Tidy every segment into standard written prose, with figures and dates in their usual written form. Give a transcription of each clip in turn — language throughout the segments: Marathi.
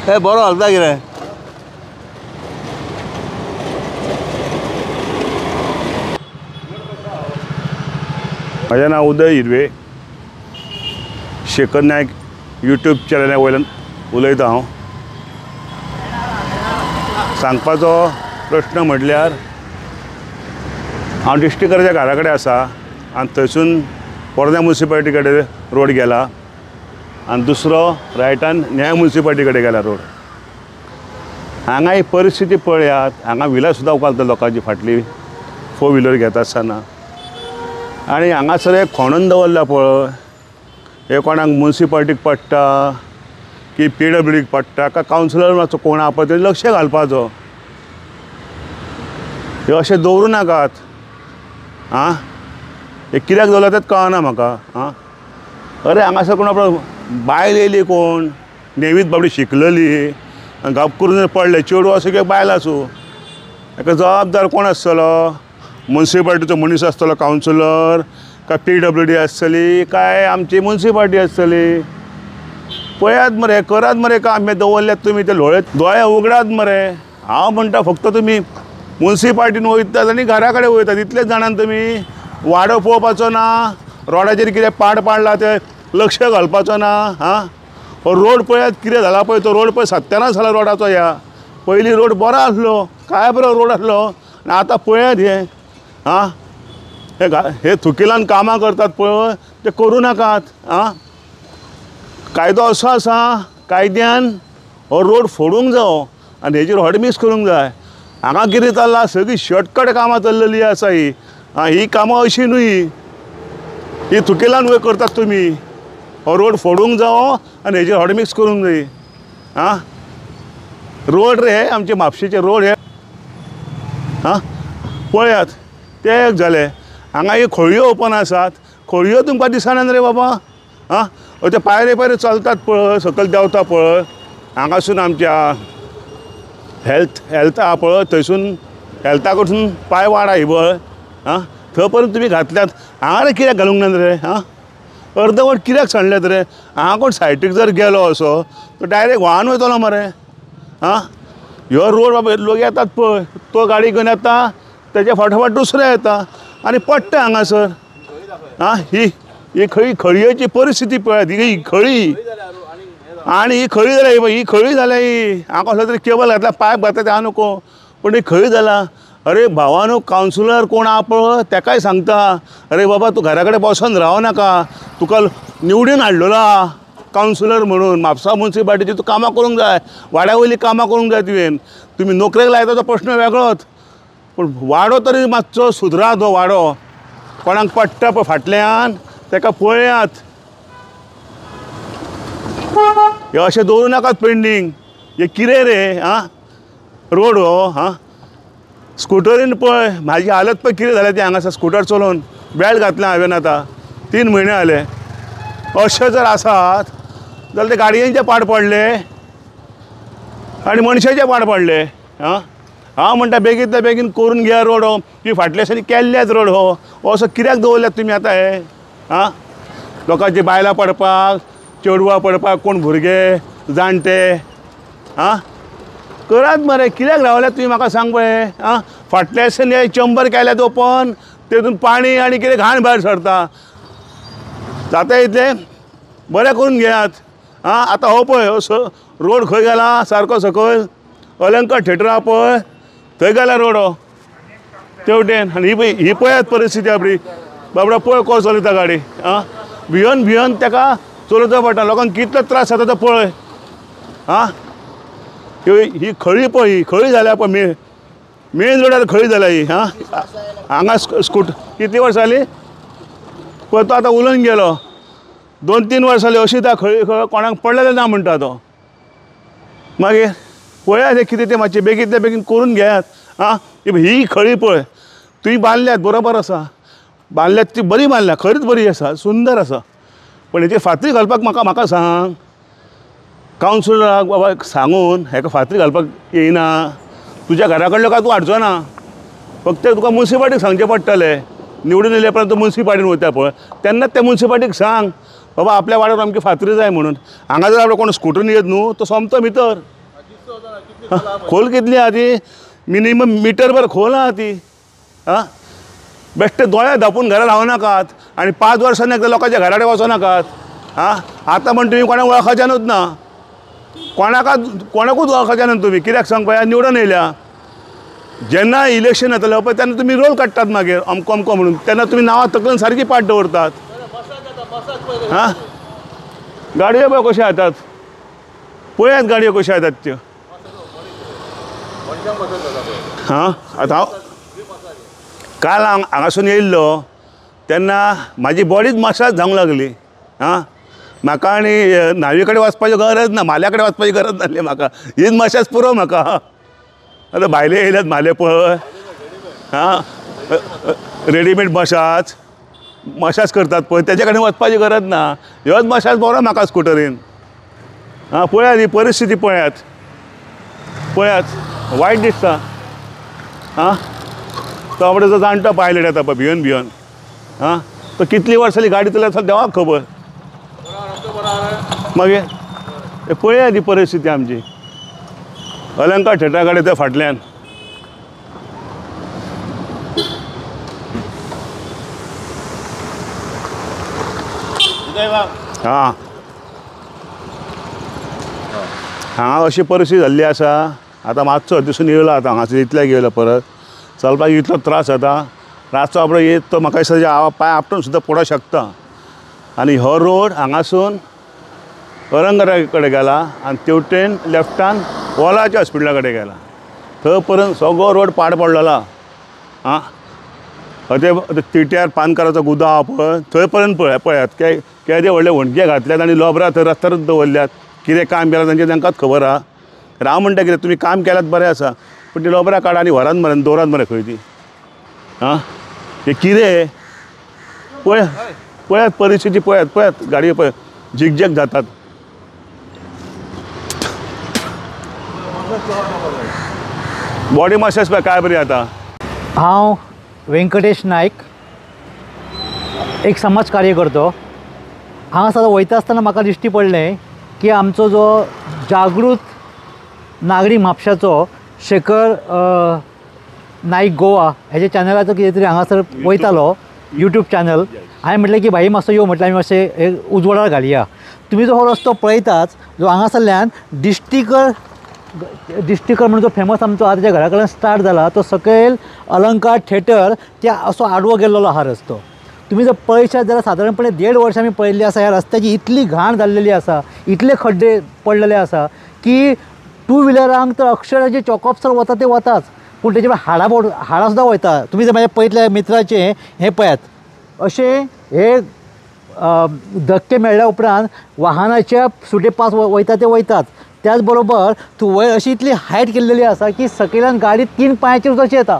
हे बरो घालता कितें म्हजें नांव उदय हिरवे शेखर नायक यूट्यूब चॅनला वयल्यान उलयतां हांव सांगपाचो प्रश्न म्हटल्यार हांव डिस्ट्रिक्टराच्या घरा कडेन आसा आनी थंयसून पोरन्या मुन्सिपालिटी कडेन रोड गेला आनी दुसरो रायटान न्याय मुन्सिपालिटी कडेन गेला रोड हांगा ही परिस्थिती पळयात हांगा व्हिलां सुद्दां उखलता लोकांची फाटली 4 व्हिलर घेता आसतना आनी हांगासर एक खणून दवरला पळय हे कोणाक मुन्सिपालिटीक पडटा की PWDीक पडटा काय कावन्सिलर मातसो कोण आहा पळय तेजेर लक्ष घालपाचो हे अशें दवरूं नाकात आं हे कित्याक दवरला तेंच कळना म्हाका आं अरे हांगासर कोण आपलो बायल येयली कोण नेवीत बाबडी शिकलेली गप करून पडले चेडूं असो किंवां बायल आसूं हाका जबाबदार कोण आसतलो मुन्सिपालिटीचो मनीस आसतलो कावन्सिलर काय PWD आसतली काय आमची मुन्सिपालिटी आसतली पळयात मरे करात मरे काम हे दवरल्यात तुमी ते लोळे दोळे उगडात मरे हांव म्हणटा फक्त तुमी मुन्सिपालिटीन वयतात आनी घरा कडेन वयतात इतलेच जाणान तुमी वाडो पळोवपाचो ना रोडाचेर कितें पाड पाडला ते लक्ष घालपाचो ना हां हो रोड पळयात कितें जाला पळय तो रोड पळय सत्यानाश जाला रोडाचो ह्या पयलीं रोड बरो आसलो काय बरो रोड आसलो आनी आतां पळयात हे आं हे थुकिलान कामां करतात पळय ते करूं नाकात आं कायदो असो आसा कायद्यान हो रोड फोडूंक जावो आनी हेजेर हडमिक्स करूंक जाय हांगा कितें चल्लां सगळीं शॉर्टकट कामां चल्लेलीं आसा ही कामां अशीं न्हय ही थुकिलान वयर करतात तुमी हो रोड फोडूंक जावो आनी हेजेर हडमिक्स करूंक जाय आं रोड रे आमचे म्हापशेचे रोड हे आं पळयात ते एक जालें हांगा हे खळयो ओपन आसात खळयो तुमकां दिसनात रे बाबा आं ते पायरे पायरे चलतात पळय सकयल देंवता पळय हांगासून आमच्या हेल्थ आहा पळय थंयसून हेल्था कडसून पांय वाडा ही पळय आं थंय पर्यंत तुमी घातल्यात हांगा रे कित्याक घालूंक नात रे आं अर्दवट कित्याक सांडल्यात रे हांगा कोण सायटीक जर गेलो असो तो डायरेक्ट व्हाळान वयतलो मरे आं ह्यो रोड बाबा लोक येतात पळय तो गाडी घेवन येता तेच्या फाटोफाट दुसरो येता आनी पडटा हांगासर आं ही खळयेची परिस्थिती पळयात ही खळी आनी ही खळी जाल्या ही खळी जाल्या ही हांव कसलो तरी केबल घातला पायप घातला ते हांव नको पूण ही खळी जाला अरे भावानो कावन्सिलर कोण आहा पळय तेकाय सांगता अरे बाबा तूं घरा कडेन बसोन रावं नाका तुका निवडून हाडलेलो आहा कावन्सिलर म्हणून म्हापसा मुन्सिपालिटीची तूं कामां करूंक जाय वाड्या वयलीं कामां करूंक जाय तुवें तुमी नोकरेक लायता तो प्रश्न वेगळोच पूण वाडो तरी मातसो सुदरात हो वाडो कोणाक पडटा पळय फाटल्यान तेका पळयात हे अशें दवरूं नाकात पेंडींग हे कितें रे आं रोड हो हां स्कुटरीन पळय म्हाजी हालत पळय कितें जाल्या ती हांगासर स्कुटर चलोवन बेल्ट घातलें हांवें आतां 3 म्हयने जाले अशें जर आसात जाल्यार ते गाडयांचे पाड पडले आनी मनशाचे पाड पडले आं हांव म्हणटा बेगींतल्या बेगीन करून घ्या रोड हो ती फाटल्याच्यानी केल्ल्याच रोड हो असो कित्याक दवरल्यात तुमी आतां हे आं लोकांची बायलां पडपाक चेडवां पडपाक कोण भुरगे जाणटे आं करात मरे कित्याक रावल्यात तुमी म्हाका सांग पळय आं फाटल्या दिसांनी हे चंबर केल्यात ओपन तेतून पाणी आनी कितें घाण भायर सरता जाता इतलें बरें करून घेयात आं आतां हो पळय रोड खंय गेला सारको सकयल अलंकार थिएटर आहा पळय थंय गेला रोड हो तेवटेन आनी ही पळयात परिस्थिती आपली बाबडा पळय कसो चलयता गाडी आं भियन तेका चलोवचो पडटा लोकांक कितलो त्रास जाता तो पळय आं ही खळी पळय ही खळी जाल्या पळय मेन रोडार खळी जाल्या ही हां हांगा कितली वर्सां जालीं पळय तो आतां उलून गेलो 2-3 वर्सां जालीं अशी त्या खळी कोणाक पडलेले ना म्हणटा तो मागीर पळयात हे कितें तें मातशें बेगींतल्या बेगीन करून घेयात आं ही खळी पळय तुमी बांदल्यात बरोबर आसा बांदल्यात ती बरी बांदल्या खरीच बरी आसा सुंदर आसा पण हेची फातरी घालपाक म्हाका सांग कावन्सिलराक बाबा सांगून हेका फातरी घालपाक येयना तुज्या घरा कडलो काय तूं हाडचो ना फक्त तुका मुन्सिपालिटीक सांगचें पडटलें निवडून येयले उपरांत तूं मुन्सिपालिटीन वयता पळय तेन्नाच त्या मुन्सिपालिटीक सांग बाबा आपल्या वाड्यावर आमची फातरी जाय म्हणून. हांगा जर आपलो कोण स्कूटरन येत न्हू तो सोमतो भितर. खोल कितली आहा ती? मिनिमम मीटरभर खोल आहा ती. हां बेश्टे दोळे धापून घरा रावं नाकात आनी 5 वर्सांनी एकदा लोकांच्या घरा कडेन वचों नाकात. हां आतां म्हण तुमी कोणाक वळखच्यानूच ना. कोणाकूच वळखच्या ना तुमी. कित्याक सांग पळय निवडून येयल्या. जेन्ना इलेक्शन येतलें पळय तेन्ना तुमी रोल काडटात मागीर अमको अमको म्हणून. तेन्ना तुमी नांवां तकलेन सारकी पाट दवरतात. हां गाडयो पळय कश्यो येतात. पळयात गाडयो कश्यो येतात त्यो. हां आतां हांव काल हांगासून येयल्लो तेन्ना म्हाजी बॉडीच मसाज जावंक लागली. हां म्हाका आनी न्हांवे कडेन वचपाची गरज ना. म्हाल्या कडेन वचपाची गरज नासली म्हाका. हीच मसाज पुरो म्हाका. आतां भायले येयल्यात म्हाले पळय. हां रेडीमेड मसाज करतात पळय तेजे कडेन वचपाची गरज ना. ह्योच मसाज बरो म्हाका स्कुटरीन. हां पळयात ही परिस्थिती पळयात. वायट दिसता. हां तो आपणा जो जाणटो पायलट येता पळय भिवन भिवन. हां तो कितलीं वर्सांनी गाडी चलयता देवाक खबर. मागीर पळयात ही परिस्थिती आमची. अलंकार थिएटरा कडेन त्या फाटल्यान हां हांगा अशी परिस्थिती जाल्ली आसा. आतां मातसो दिसून येयलो आतां हांगासर इतल्याक येयलो परत. चलपाक इतलो त्रास जाता. रातचो आपलो येत तो म्हाका दिसता पांय आपटून सुद्दां पडोंक शकता. आनी हो रोड हांगासून अरंगरा कडेन गेला आनी तेवटेन लेफ्टान ओलाच्या हॉस्पिटला कडेन गेला. थंय पर्यंत सगळो रोड पाड पडलेला. हां ते तिट्यार पानकाराचो गुदो आहा पळय थंय पर्यंत पळयात केदे व्हडले वणगे घातल्यात आनी लोबरां थंय रस्त्यारूच दवरल्यात. कितें काम केलां तांकांच खबर आहा. हांव म्हणटा कितें तुमी काम केल्यात बरें आसा पूण ती लोबरां काडा आनी व्हरात मरे दवरात मरे खंय ती. हां हे कितें पळयात परिस्थिती पळयात गाडयो पळय झिकझॅक जातात. बॉडी मसाज पळय काय बरी आता. हांव वेंकटेश नायक एक समाज कार्य करतो. हांगा वयता आसतना म्हाका दिश्टी पडलें की आमचो जो जागृत नागरीक म्हापशाचो शेखर नायक गोवा हेजे चॅनलाचो कितें तरी हांगासर वयतालो यूट्यूब चॅनल. हांवें म्हटलें की भाई मातसो यो म्हटलें आमी मातशें उजवाडार घालया. तुमी जो हो रस्तो पळयताच जो हांगासरल्यान डिस्टिकर म्हणून जो फेमस आमचो आतां घरा कडेन स्टार्ट जाला तो सकयल अलंकार थिएटर त्या असो आडवो गेल्लो आहा रस्तो. तुमी जर पळयशात जाल्यार सादारणपणे 1.5 वर्सां आमी पळयल्ली आसा. ह्या रस्त्याची इतली घाण जाल्लेली आसा, इतले खड्डे पडलेले आसा की 2 व्हिलरांक तर अक्षर जे चॉकअप्सर वता ते वताच पूण तेजे हाडा सुद्दां वयता. तुमी जर म्हाज्या पयतल्या मित्राचें हें पळयात. अशें हे धक्के मेळ्ळ्या उपरांत वाहनाच्या सुटे पास वयता ते वयताच. त्याच बरोबर तूं वयर अशी इतली हायट केल्लेली आसा की सकयल्यान गाडी 3 पांयाचेर अशी येता.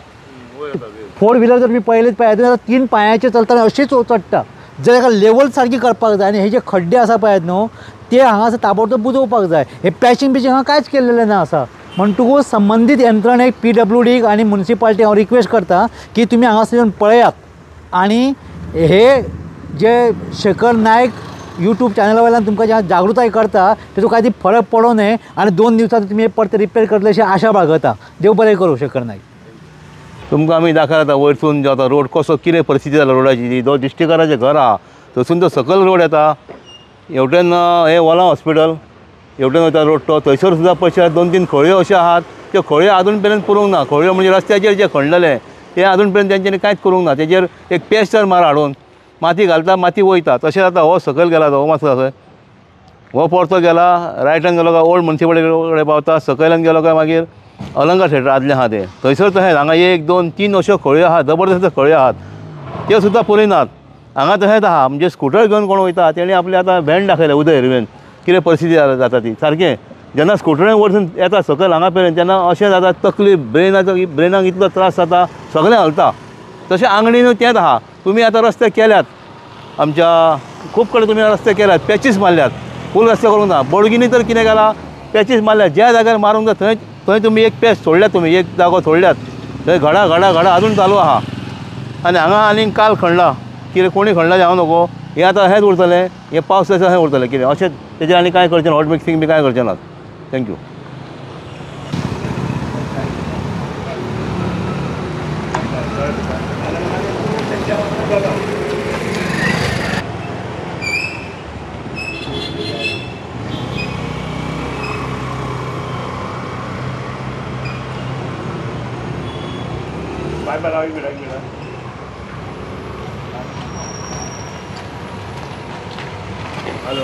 4 व्हिलर जर तुमी पळयलेच पळयात जाल्यार 3 पांयाचेर चलतना अशीच चडटा. जर हेका लेवल सारकी करपाक जाय आनी हे जे खड्डे आसा पळयात न्हू ते हांगासर ताबडतोब बुजोवपाक जाय. हे पॅचिंग हांगा कांयच केल्लेलें ना आसा. म्हणटकूच संबंदीत यंत्रणेक PWD आनी म्युनिसिपालिटी हांव रिक्वेस्ट करता की तुमी हांगासर येवन पळयात आनी हे जे शेखर नायक यूट्यूब चॅनला वयल्यान तुमकां जे जागृताय करता तेजो काय ती फरक पडो नये आनी 2 दिवसांत तुमी परत रिपेर करतले अशी आशा बाळगता. देव बरें करूं शेखर नायक. तुमकां आमी दाखयता वयरसून जो आतां रोड कसो कितें परिस्थिती जाला रोडाची. जो दिश्टीकाराचें घर आहा थंयसून तो सकयल रोड येता. हेवटेन हे ओला हॉस्पिटल हेवटेन वयता रोड तो थंयसर सुद्दां पयशे 2-3 खळयो अश्यो आहात. त्यो खळयो आजून पर्यंत पुरूंक ना. खळयो म्हणजे रस्त्याचेर जे खणलेले ते आजून पर्यंत तेंच्यांनी कांयच करूंक ना. तेजेर एक पेस्टर मार हाडून माती घालता माती वयता. तशें जाता हो सकयल गेला तो मातसो खंय हो परतो गेला रायटान गेलो काय ओल्ड म्युनिसिपालिटी कडेन पावता. सकयल्यान गेलो काय मागीर अलंकार थिएटर आदलें आहा तें थंयसर तशेंच. हांगा 1, 2, 3 अश्यो खळयो आहात. जबरदस्त खळयो आहात. त्यो सुद्दां पुरयनात. हांगा तशेंच आहा म्हणजे स्कूटर घेवन कोण वयता तेणी आपले आतां व्हॅन दाखयल्या उदय हिरवेन कितें परिस्थिती जाता ती सारकें. जेन्ना स्कूटरान वरसून येता सकयल हांगा पर्यंत तेन्ना अशें जाता तकली ब्रेनाक इतलो त्रास जाता सगळें हलता. तशें आंगणीन तेंच आहा. तुमी आतां रस्ते केल्यात आमच्या खूब कडेन तुमी रस्ते केल्यात पॅचीस मारल्यात. फूल रस्ते करूंक ना. बोडगिनी तर कितें केलां पॅचीस मारल्यात. ज्या जाग्यार मारूंक जाय थंय तुमी एक पॅच सोडल्यात. तुमी एक जागो सोडल्यात थंय घडा अजून चालू आहा. आनी हांगा आनीक काल खणला कितें कोणी खणला जावं नको, हें आतां हेंच उरतलें, हें पावस जाता हें उरतलें कितें अशें तेजेर आनी कांय करचें ना, हॉट मिक्सिंग बी कांय करचें ना. थँक्यू. बाय बाय, एक मिनट. हॅलो.